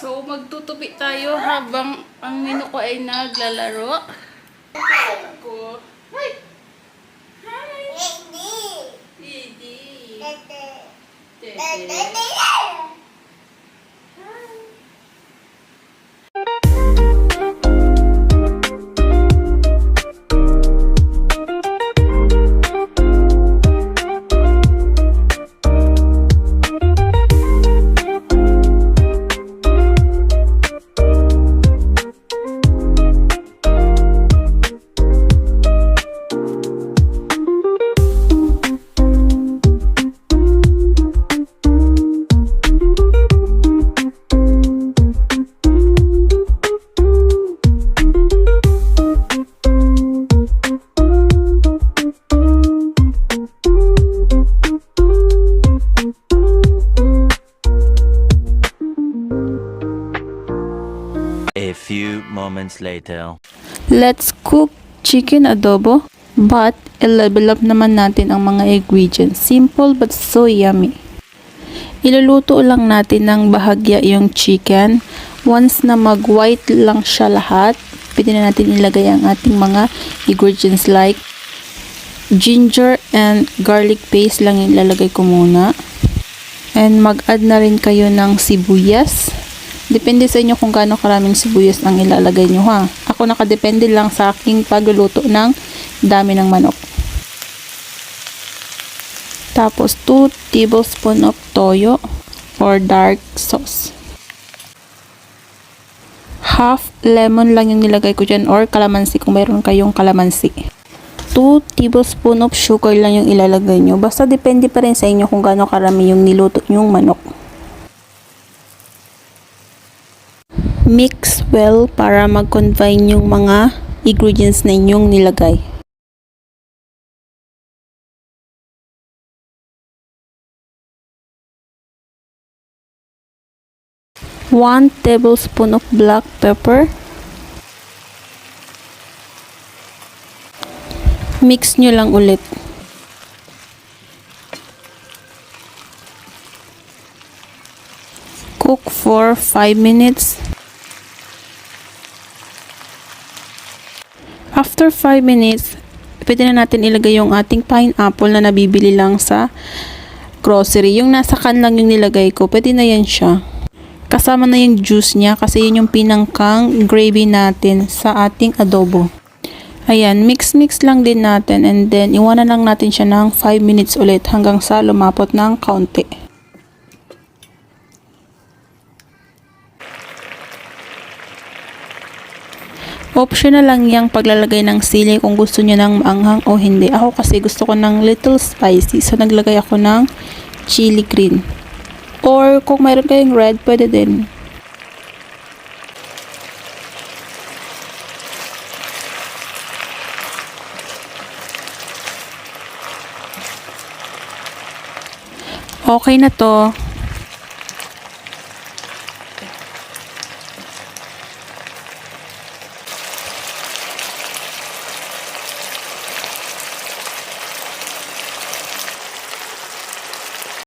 So, magtutupi tayo habang ang mino ko ay naglalaro. Ko. Hi! Hi! Didi! Dede! A few moments later. Let's cook chicken adobo, but i-level up naman natin ang mga ingredients. Simple but so yummy. Iluluto lang natin ng bahagya yung chicken. Once na mag-white lang siya lahat, pwede na natin ilagay ang ating mga ingredients like ginger and garlic paste lang yung ilalagay ko muna. And mag-add na rin kayo ng sibuyas. Depende sa inyo kung gaano karaming sibuyas ang ilalagay nyo ha. Ako nakadepende lang sa aking pagluluto ng dami ng manok. Tapos 2 tablespoons of toyo or dark sauce. Half lemon lang yung nilagay ko dyan or kalamansi kung mayroon kayong kalamansi. 2 tablespoons of sugar lang yung ilalagay nyo. Basta depende pa rin sa inyo kung gaano karami yung niluto nyong manok. Mix well para mag-combine yung mga ingredients na inyong nilagay. One tablespoon of black pepper. Mix nyo lang ulit. Cook for 5 minutes. After 5 minutes, pwede na natin ilagay yung ating pineapple na nabibili lang sa grocery. Yung nasa can lang yung nilagay ko, pwede na yan siya. Kasama na yung juice niya kasi yun yung pinangkang gravy natin sa ating adobo. Ayan, mix lang din natin and then iwanan lang natin siya ng 5 minutes ulit hanggang sa lumapot ng kaunti. Optional lang yung paglalagay ng sili kung gusto nyo ng maanghang o hindi. Ako kasi gusto ko ng little spicy. So, naglagay ako ng chili green. Or, kung mayroon kayong red, pwede din. Okay na to.